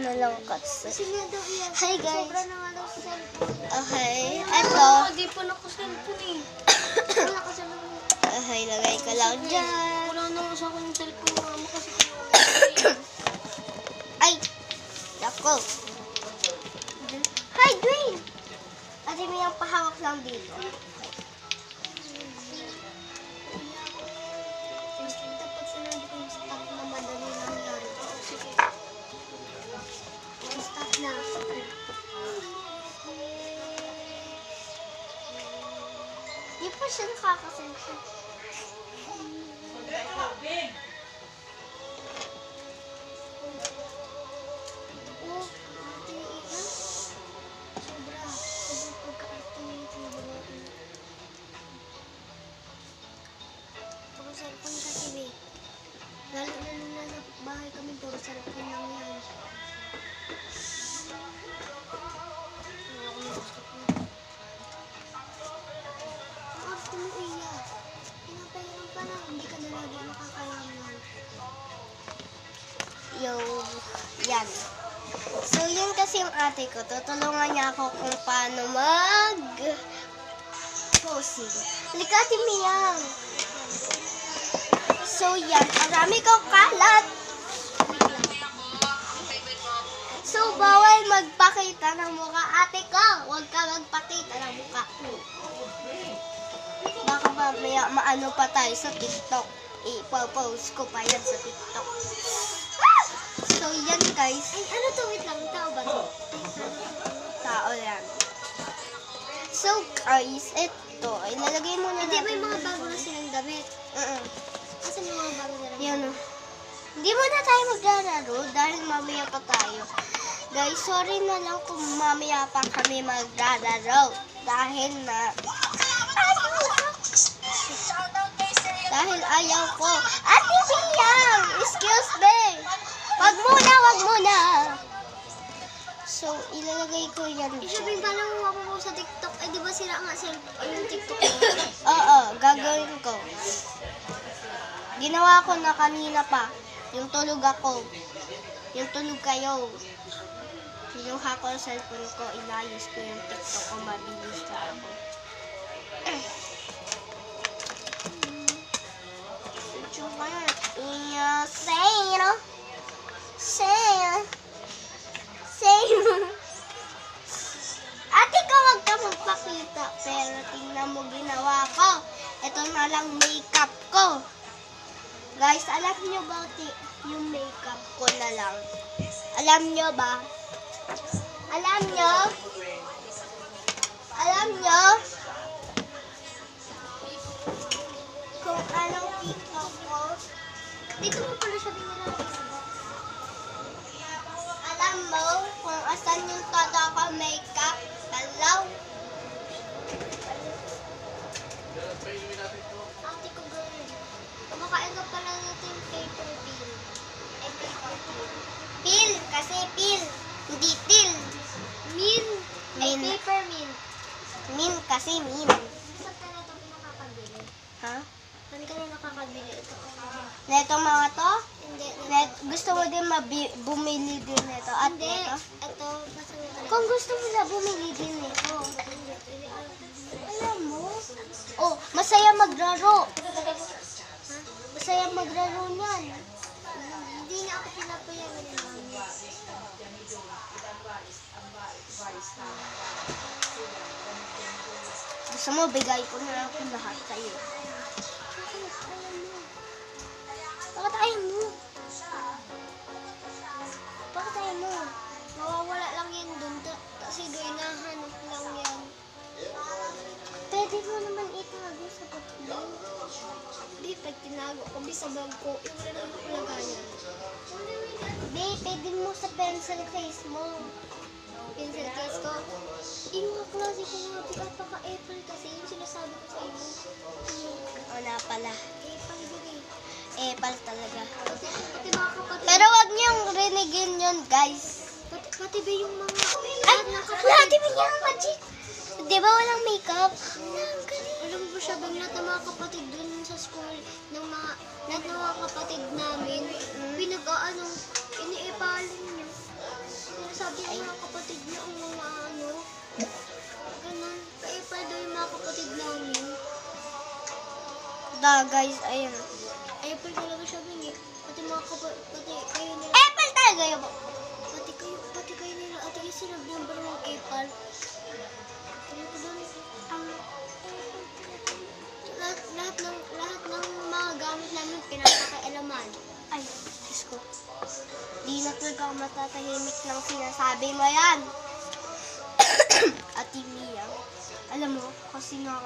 na lang kasi. Hi guys. Sobra na nga daw sa cellphone. Okay, eto. Hindi pa naka-cellphone eh. Wala ka sa mga. Okay, lagay ko lang dyan. Wala na ako sa akin yung cellphone mama kasi. Ay! Nako. Hi, Dwayne! Ate, may ang pahawak lang dito. Dapat sinabi ko yung stop na madali lang yan. Sige. Stop na. Di pa siya nakakasensi. Oh, ate Ian. Sobra. Sobrang pagka-arte ni Ian. Puro cellphone kasi, be. Lalo na nung nasa bahay kami, puro cellphone lang yan. Wala akong gusto ko. Ang arte mo, Iya. Pinapahiram pa na, hindi ka na lagi makakayaman. Yo, yan. So, yun kasi yung ate ko. Tutulungan niya ako kung paano posing. Halika, Ate Miyang. So, yan. Marami kong kalat. So, bawal magpakita ng mukha. Ate ko, huwag ka magpakita ng mukha. Baka mamaya maano pa tayo sa TikTok. Ipo-post ko pa yan sa TikTok. So, yan guys. Ay, ano to? Wait lang. Tao ba to? Tao yan. So, guys, ito. Ilalagay mo na Hindi, may mga bago na silang damit. Asan yung mga bago na damit? Yan o. Hindi muna tayo maglalaro dahil mamaya pa tayo. Guys, sorry na lang kung mamaya pa kami maglalaro. Dahil ayaw ko. Ate Piyang! Excuse me! Wag muna! So, ilalagay ko yan Sabihin dyan. pa lang mo sa TikTok. Ay, di ba sila nga yung TikTok? Oo, gagawin ko. Ginawa ko na kanina pa. Yung tulog ako. Yung tulog kayo. Kinuha ko ang cellphone ko. Inayos ko yung TikTok ko. Mabilis na ako. Ate ko, wag ka magpakita. Pero tingnan mo ginawa ko. Ito na lang makeup ko. Guys, alam nyo ba yung makeup ko na lang? Alam nyo ba? Alam nyo? Kung anong makeup ko? Dito mo pala siya binilagay sa box. Alam mo kung asan yung todo ko makeup? Hello? Ate ko, girl. Kumakain ka pala natin yung paper peel. Ay, paper peel. Pil, kasi pil. Hindi til. Min. Ay, Min. paper min. Min kasi min. Saan ka na ito pinakakabili? Ha? Saan ka na nakakabili ito? Na itong mga to? Hindi. Gusto mo din bumili din nito at Hindi. nito? Ito, basta mo pala. Kung gusto mo na bumili din nito. Alam mo? Oh, masaya maglaro. Masaya maglaro niyan. Hindi niya ako pinapayagan ni mami. Gusto mo, bigay ko na lang kung lahat sa'yo. Bakit ayaw mo? Bakit ayaw mo? Mawawala lang yan dun. Kasi doon nahanap lang yan. Pwede mo naman itago sa pagkakas. Di, pag tinago ko, sa bag ko, yung wala naman ko lagayan. Babe, pwede mo sa pencil case mo. Pencil case ko. Yung mga klase ko nga, pagkaka-apple kasi yung sinasabi ko sa iyo. O na pala. Apple din eh. Epal talaga. Pati mga kapatid. Pero wag niyong rinigin yun, guys. Pati ba yung mga... Ay, lahat mo yung magic. Di ba walang makeup? Alam mo ba siya bang lahat ng mga kapatid dun sa school, ng mga, lahat ng mga kapatid namin, pinag-aanong, iniipalin niyo. Ay. mga kapatid niya ang mga ano. Ganun. Kay-Apple daw yung mga kapatid namin. Guys, ayun. Apple talaga siya, Bing eh. Pati mga kapatid, pati kayo nila. Apple talaga yun. Pati kayo nila. Ate kasi nag-number ng Apple. Kaya ko doon, lahat ng mga gamit namin pinapakailaman. Ay, Diyos ko. Di na talaga ako matatahimik ng sinasabi mo yan. Ate Mia, alam mo, kasi nga,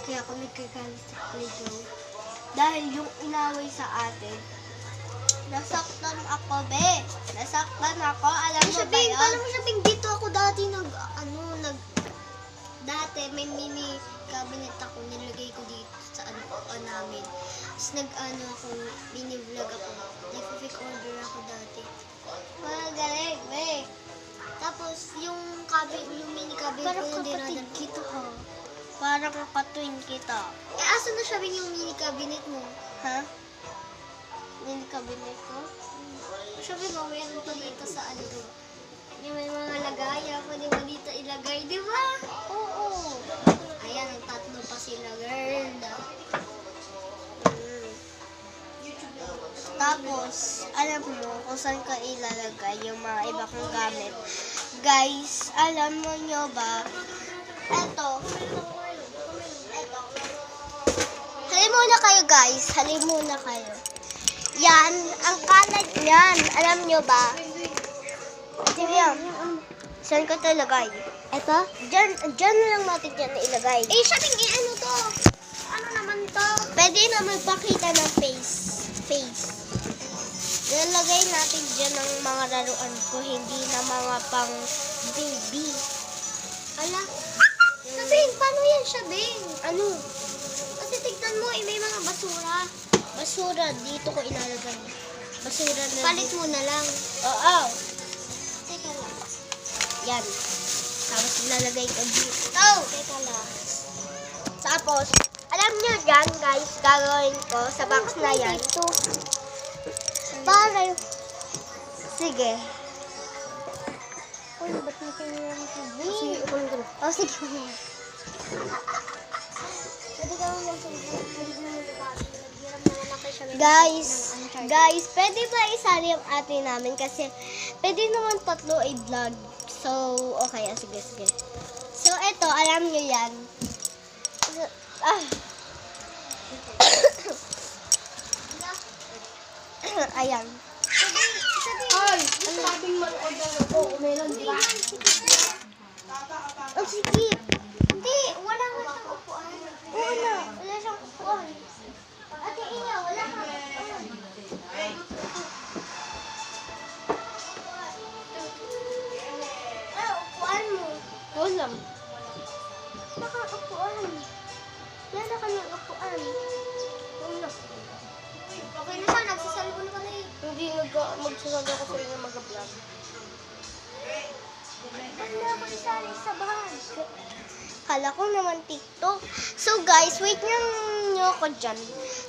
kaya ako nagkagalit sa Play-Doh. Dahil yung inaway sa atin, nasaktan ako, be. Nasaktan ako, alam mo ba yun? Paano mo sabihin dito ako dati dati may mini cabinet ako, nilagay ko dito sa namin. Tapos ako, mini vlog ako. Nag-pick order ako dati. Magaling, be. Tapos yung mini cabinet Parang ko yung kapatid dinadala. kita, ha? Parang kapatwin kita. Asan na siya yung mini cabinet mo? Ha? Hindi kabinet ko? Sabi mo, meron pa dito sa ko. Yung may mga lagayan, pwede mo dito ilagay, di ba? Oo. Ayan, ang tatlo pa sila, girl. Tapos, alam mo kung saan ka ilalagay yung mga iba kong gamit. Guys, alam mo nyo ba? Eto. Halin muna kayo, guys. Halin muna kayo. Yan, ang kalat niyan. Alam nyo ba? Tingnan yan. Saan ko ito ilagay? Eto? Diyan na lang natin yan ilagay. Eh, sabi ano to? Ano naman to? Pwede na magpakita ng face. Ilalagay natin dyan ang mga laruan ko, hindi na mga pang baby. Ala? Sabihin, paano yan siya, Bing? Ano? Kasi tignan mo, may mga basura. Basura, dito ko ilalagay. Basura na Palit mo na lang. Oo. Teka lang. Yan. Tapos ilalagay ko dito. Teka lang. Tapos, alam nyo dyan, guys, gagawin ko sa box na yan. Para sige. Uy, ba't may kanya yung TV? Sige, kunin ko na. Oh, sige. Pwede ka lang yung TV. Pwede ka lang yung Guys, pwede ba isali yung ate namin kasi pwede naman tatlo ay vlog. So, okay, sige. So, eto, alam nyo yan. Ayan. Ay, sabing mag-order ako. Meron din. Oh, sige. Hindi, wala nga siyang upuan. Wala siyang kukuhan. Ate Iya, wala nga upuan. Ano, upuan mo? Wala. Nakaupuan. Yan ka ng upuan. Wala. Okay na siya, nagsasalubon ka na eh. Hindi magsasabi ako sa inyo mag-vlog. Wala ako isali sa bahay. Kala ko naman TikTok. So guys, wait nyo ako dyan.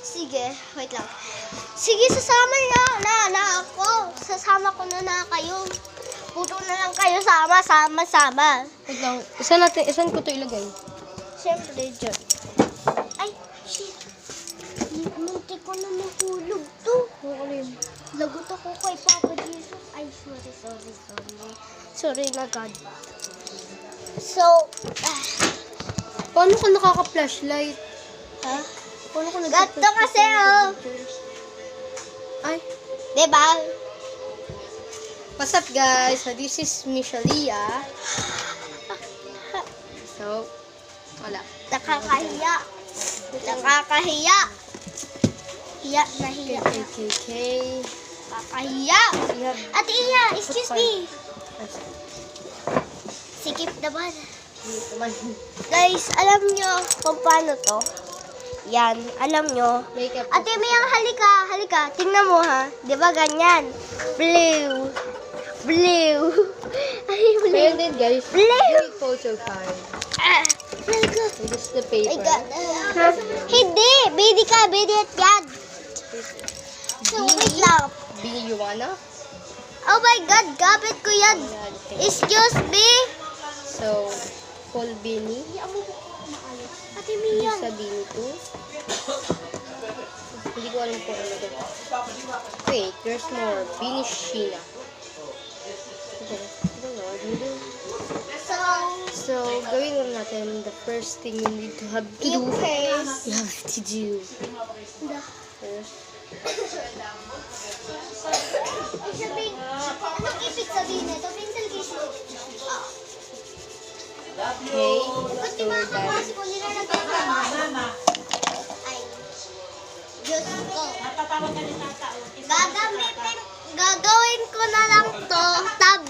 Sige, wait lang. Sige, sasama na ako. Sasama ko na kayo. Puto na lang kayo sama. Wait lang, isan ko to ilagay? Siyempre dyan. Ay, shit. Munti ko na mahulog to. Lagot ako kay Papa Jesus. Ay, sorry. Sorry na God. So, Paano ka nakaka-flashlight? ha? Paano ka Gato kasi, oh. Ay, Diba? what's up guys? So, this is Michalia. So, wala. Nakakahiya. Hiya. KKK. Nakakahiya. We have Ate Iya, excuse me. Sikip naman. Guys, alam nyo kung paano to? Yan, alam nyo. makeup. Ate Miyang, halika. Tingnan mo ha. Di ba ganyan? Blue. Ay, blue. Ayan din guys. Blue. Great photo card. My God. This is the paper. My God. Hindi. Bidi at yan. So, wait lang. Bili you wanna? Oh my God, gamit ko yan. Excuse me? So, full Bini. Ate Ibig Mia. sabihin ito. Hindi ko alam kung ano ito. Wait, there's more. Bini Sheena. Okay. I don't know. I don't know. So, gawin mo natin the first thing you need to have to do. First. You have to do. First. Anong ibig sabihin nito? Pencil case. Okay. Ba't So, yung we're mga done. kaklase ko nila nagkakama? Ay, Diyos ko. Gagawin ko na lang to. Tab